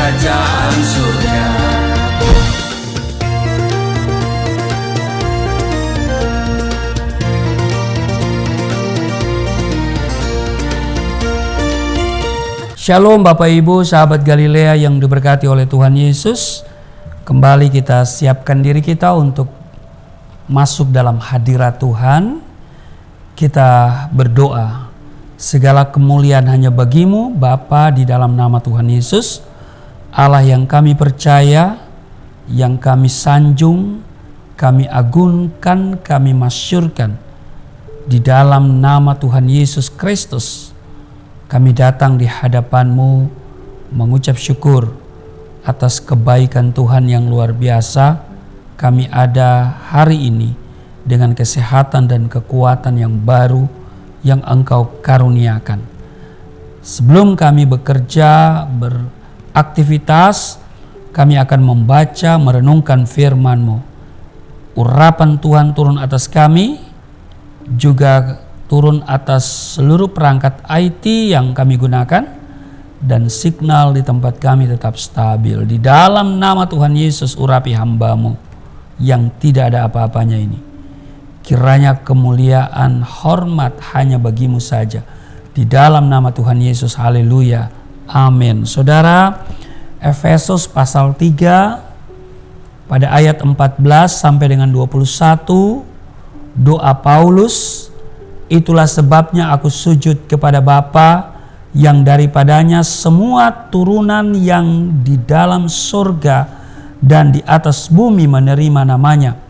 kerajaan surga. Shalom Bapak Ibu, sahabat Galilea yang diberkati oleh Tuhan Yesus. Kembali kita siapkan diri kita untuk masuk dalam hadirat Tuhan. Kita berdoa. Segala kemuliaan hanya bagimu Bapa, di dalam nama Tuhan Yesus, Allah yang kami percaya, yang kami sanjung, kami agungkan, kami masyurkan. Di dalam nama Tuhan Yesus Kristus, kami datang di hadapan-Mu mengucap syukur atas kebaikan Tuhan yang luar biasa. Kami ada hari ini dengan kesehatan dan kekuatan yang baru yang Engkau karuniakan. Sebelum kami bekerja, beraktivitas, kami akan membaca, merenungkan firman-Mu. Urapan Tuhan turun atas kami, juga turun atas seluruh perangkat IT yang kami gunakan, dan signal di tempat kami tetap stabil. Di dalam nama Tuhan Yesus, urapi hamba-Mu yang tidak ada apa-apanya ini. Kiranya kemuliaan, hormat hanya bagimu saja. Di dalam nama Tuhan Yesus, haleluya, amin. Saudara, Efesus pasal 3 pada ayat 14 sampai dengan 21, doa Paulus, itulah sebabnya aku sujud kepada Bapa, yang daripadanya semua turunan yang di dalam surga dan di atas bumi menerima namanya.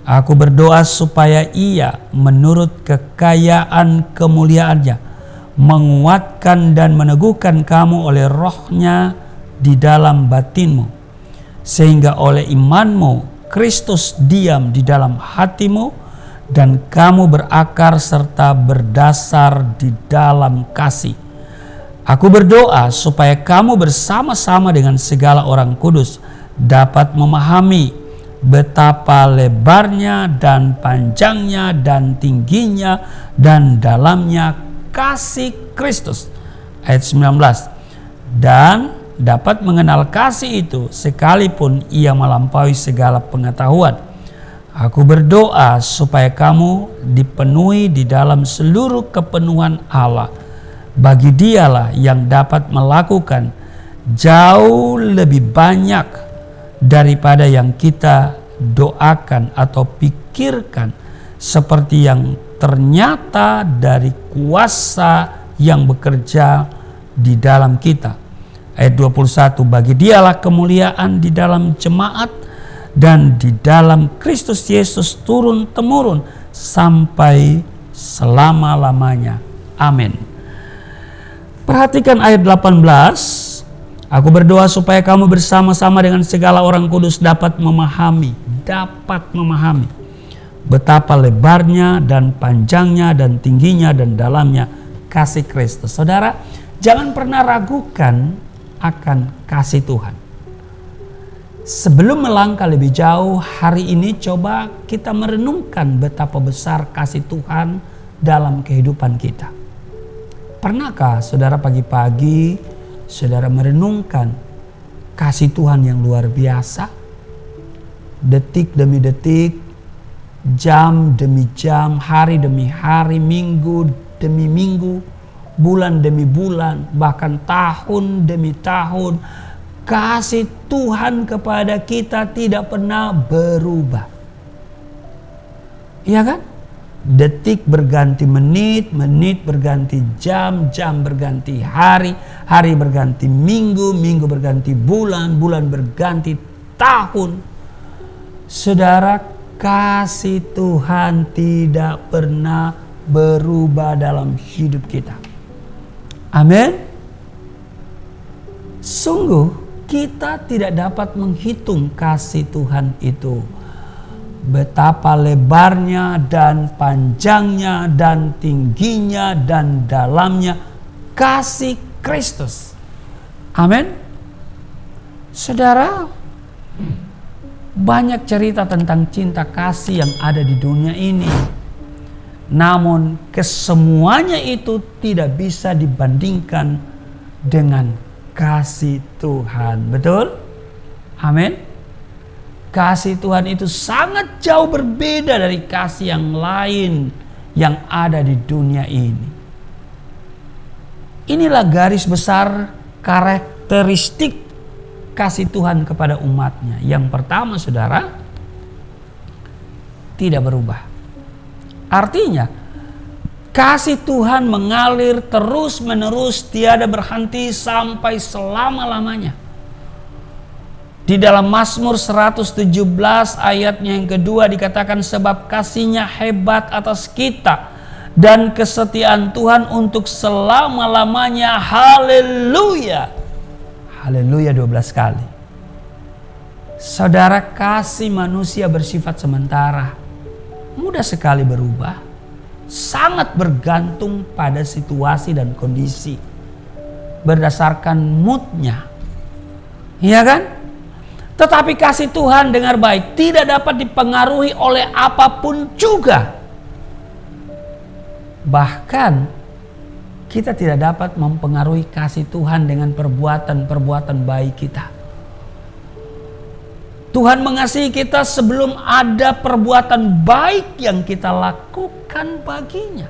Aku berdoa supaya Ia menurut kekayaan kemuliaannya menguatkan dan meneguhkan kamu oleh Roh-Nya di dalam batinmu, sehingga oleh imanmu Kristus diam di dalam hatimu dan kamu berakar serta berdasar di dalam kasih. Aku berdoa supaya kamu bersama-sama dengan segala orang kudus dapat memahami betapa lebarnya dan panjangnya dan tingginya dan dalamnya kasih Kristus. Ayat 19. Dan dapat mengenal kasih itu sekalipun ia melampaui segala pengetahuan. Aku berdoa supaya kamu dipenuhi di dalam seluruh kepenuhan Allah. Bagi Dialah yang dapat melakukan jauh lebih banyak daripada yang kita doakan atau pikirkan, seperti yang ternyata dari kuasa yang bekerja di dalam kita. Ayat 21, bagi Dialah kemuliaan di dalam jemaat dan di dalam Kristus Yesus turun-temurun sampai selama-lamanya. Amin. Perhatikan ayat 18. Aku berdoa supaya kamu bersama-sama dengan segala orang kudus dapat memahami betapa lebarnya dan panjangnya dan tingginya dan dalamnya kasih Kristus. Saudara, jangan pernah ragukan akan kasih Tuhan. Sebelum melangkah lebih jauh, hari ini coba kita merenungkan betapa besar kasih Tuhan dalam kehidupan kita. Pernahkah saudara pagi-pagi saudara merenungkan kasih Tuhan yang luar biasa? Detik demi detik, jam demi jam, hari demi hari, minggu demi minggu, bulan demi bulan, bahkan tahun demi tahun, kasih Tuhan kepada kita tidak pernah berubah. Iya kan? Detik berganti menit, menit berganti jam, jam berganti hari, hari berganti minggu, minggu berganti bulan, bulan berganti tahun. Saudara, kasih Tuhan tidak pernah berubah dalam hidup kita. Amin. Sungguh kita tidak dapat menghitung kasih Tuhan itu. Betapa lebarnya dan panjangnya dan tingginya dan dalamnya kasih Kristus. Amin. Saudara, banyak cerita tentang cinta kasih yang ada di dunia ini. Namun kesemuanya itu tidak bisa dibandingkan dengan kasih Tuhan. Betul? Amin. Kasih Tuhan itu sangat jauh berbeda dari kasih yang lain yang ada di dunia ini. Inilah garis besar karakteristik kasih Tuhan kepada umatnya. Yang pertama, saudara, tidak berubah. Artinya, kasih Tuhan mengalir terus menerus, tiada berhenti sampai selama-lamanya. Di dalam Mazmur 117 ayatnya yang kedua dikatakan, sebab kasih-Nya hebat atas kita dan kesetiaan Tuhan untuk selama-lamanya. Haleluya. Haleluya 12 kali. Saudara, kasih manusia bersifat sementara, mudah sekali berubah, sangat bergantung pada situasi dan kondisi, berdasarkan moodnya, iya kan? Tetapi kasih Tuhan, dengar baik, tidak dapat dipengaruhi oleh apapun juga. Bahkan kita tidak dapat mempengaruhi kasih Tuhan dengan perbuatan-perbuatan baik kita. Tuhan mengasihi kita sebelum ada perbuatan baik yang kita lakukan baginya.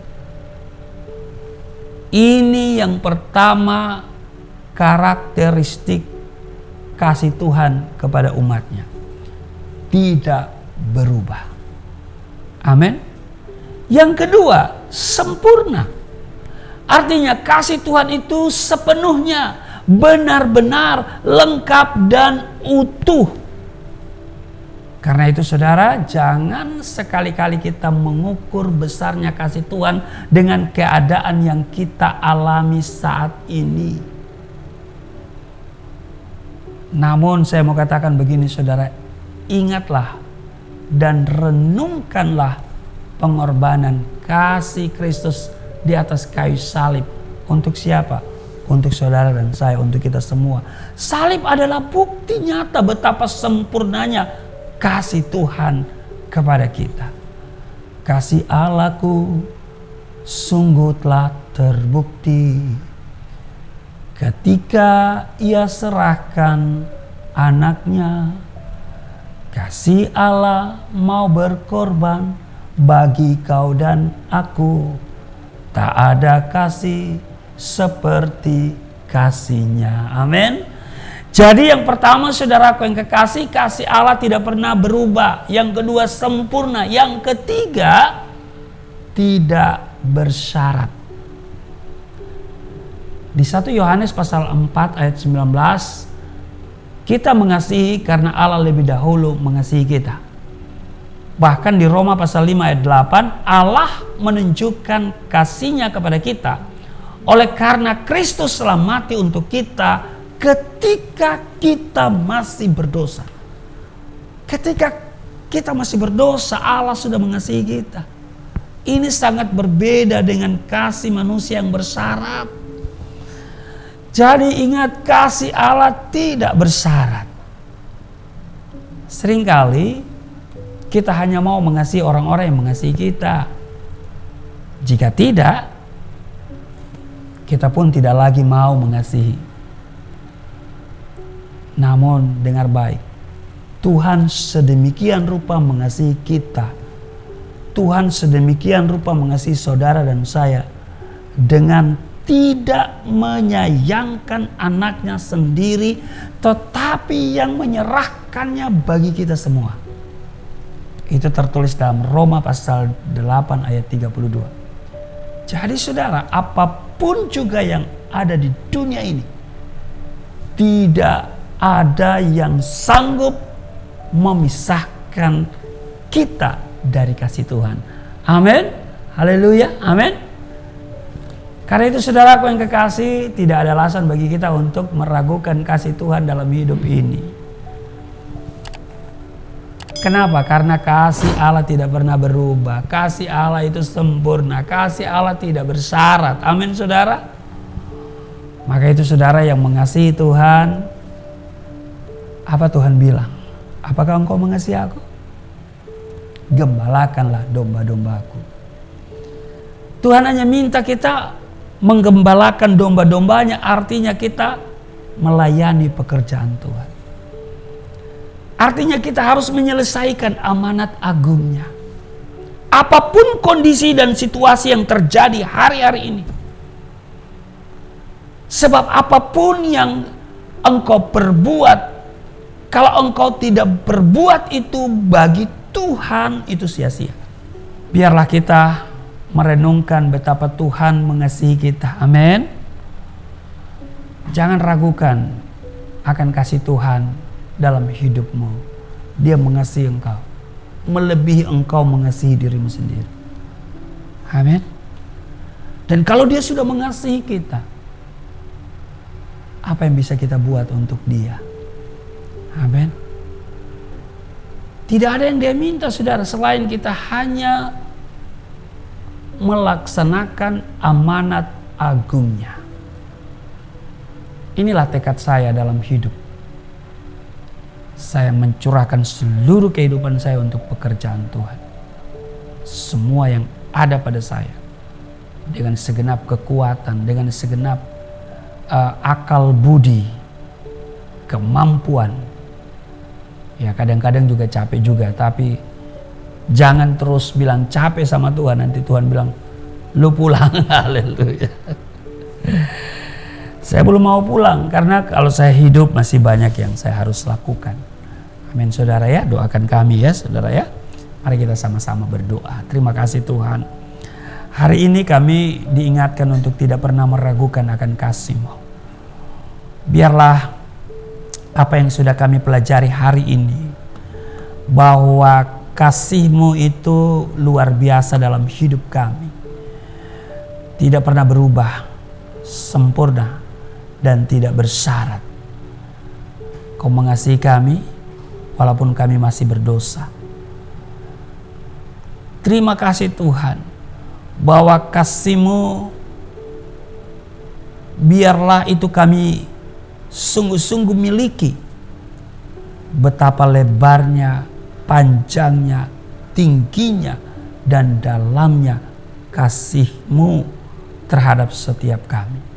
Ini yang pertama, karakteristik kasih Tuhan kepada umatnya. Tidak berubah. Amin. Yang kedua, sempurna. Artinya kasih Tuhan itu sepenuhnya benar-benar lengkap dan utuh. Karena itu saudara, jangan sekali-kali kita mengukur besarnya kasih Tuhan dengan keadaan yang kita alami saat ini. Namun saya mau katakan begini saudara, ingatlah dan renungkanlah pengorbanan kasih Kristus di atas kayu salib. Untuk siapa? Untuk saudara dan saya, untuk kita semua. Salib adalah bukti nyata betapa sempurnanya kasih Tuhan kepada kita. Kasih Allahku sungguh telah terbukti ketika Ia serahkan anaknya. Kasih Allah mau berkorban bagi kau dan aku. Tak ada kasih seperti kasih-Nya. Amin. Jadi yang pertama saudaraku yang kekasih, kasih Allah tidak pernah berubah. Yang kedua, sempurna. Yang ketiga, tidak bersyarat. Di 1 Yohanes pasal 4 ayat 19, kita mengasihi karena Allah lebih dahulu mengasihi kita. Bahkan di Roma pasal 5 ayat 8, Allah menunjukkan kasih-Nya kepada kita oleh karena Kristus telah mati untuk kita ketika kita masih berdosa. Ketika kita masih berdosa, Allah sudah mengasihi kita. Ini sangat berbeda dengan kasih manusia yang bersyarat. Jadi ingat, kasih Allah tidak bersyarat. Seringkali kita hanya mau mengasihi orang-orang yang mengasihi kita. Jika tidak, kita pun tidak lagi mau mengasihi. Namun dengar baik, Tuhan sedemikian rupa mengasihi kita. Tuhan sedemikian rupa mengasihi saudara dan saya dengan tidak menyayangkan anaknya sendiri, tetapi yang menyerahkannya bagi kita semua. Itu tertulis dalam Roma pasal 8 ayat 32. Jadi saudara, apapun juga yang ada di dunia ini, tidak ada yang sanggup memisahkan kita dari kasih Tuhan. Amin. Haleluya. Amin. Karena itu saudaraku yang kekasih, tidak ada alasan bagi kita untuk meragukan kasih Tuhan dalam hidup ini. Kenapa? Karena kasih Allah tidak pernah berubah. Kasih Allah itu sempurna. Kasih Allah tidak bersyarat. Amin saudara. Maka itu saudara yang mengasihi Tuhan, apa Tuhan bilang? Apakah engkau mengasihi aku? Gembalakanlah domba-dombaku. Tuhan hanya minta kita menggembalakan domba-dombanya, artinya kita melayani pekerjaan Tuhan. Artinya kita harus menyelesaikan amanat agungnya. Apapun kondisi dan situasi yang terjadi hari-hari ini. Sebab apapun yang engkau perbuat, kalau engkau tidak berbuat itu bagi Tuhan, itu sia-sia. Biarlah kita merenungkan betapa Tuhan mengasihi kita. Amin. Jangan ragukan akan kasih Tuhan dalam hidupmu. Dia mengasihi engkau, melebihi engkau mengasihi dirimu sendiri. Amin. Dan kalau dia sudah mengasihi kita, apa yang bisa kita buat untuk dia? Amin. Tidak ada yang dia minta, saudara, selain kita hanya melaksanakan amanat agungnya. Inilah tekad saya dalam hidup. Saya mencurahkan seluruh kehidupan saya untuk pekerjaan Tuhan. Semua yang ada pada saya, dengan segenap kekuatan, dengan segenap akal budi, kemampuan. Ya kadang-kadang juga capek juga, tapi jangan terus bilang capek sama Tuhan, nanti Tuhan bilang lu pulang. Haleluya. Saya belum mau pulang karena kalau saya hidup masih banyak yang saya harus lakukan. Amin saudara ya, doakan kami ya saudara ya. Mari kita sama-sama berdoa. Terima kasih Tuhan. Hari ini kami diingatkan untuk tidak pernah meragukan akan kasih-Mu. Biarlah apa yang sudah kami pelajari hari ini, bahwa kasih-Mu itu luar biasa dalam hidup kami. Tidak pernah berubah, sempurna, dan tidak bersyarat. Kau mengasihi kami walaupun kami masih berdosa. Terima kasih Tuhan, bahwa kasih-Mu biarlah itu kami sungguh-sungguh miliki. Betapa lebarnya, panjangnya, tingginya, dan dalamnya kasih-Mu terhadap setiap kami.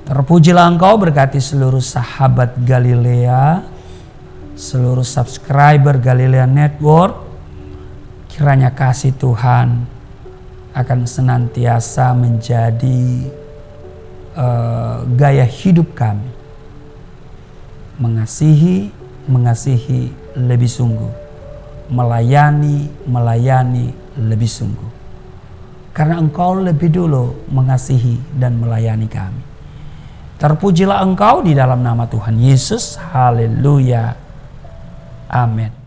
Terpujilah Engkau, berkati seluruh sahabat Galilea, seluruh subscriber Galilea Network. Kiranya kasih Tuhan akan senantiasa menjadi gaya hidup kami. Mengasihi lebih sungguh. Melayani lebih sungguh. Karena Engkau lebih dulu mengasihi dan melayani kami. Terpujilah Engkau di dalam nama Tuhan Yesus. Haleluya. Amin.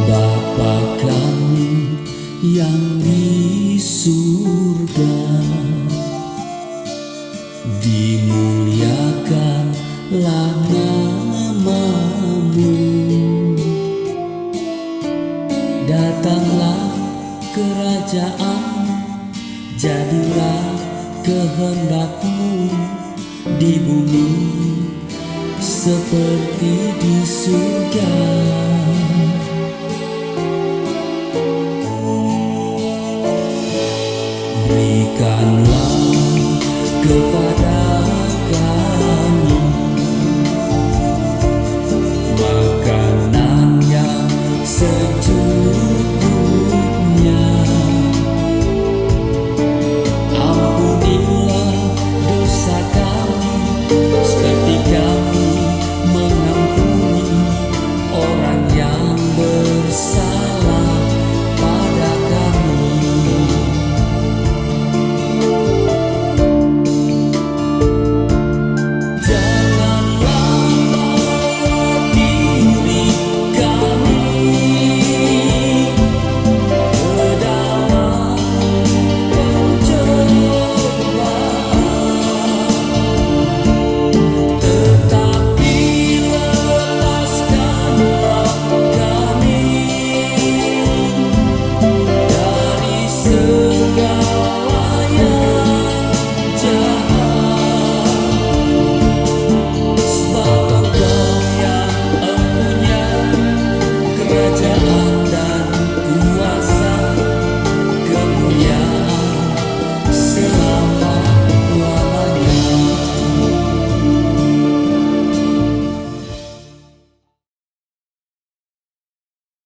Bapa kami yang di surga, dimuliakanlah nama-Mu. Datanglah kerajaan, jadilah kehendak-Mu di bumi seperti di surga. Berikanlah kepada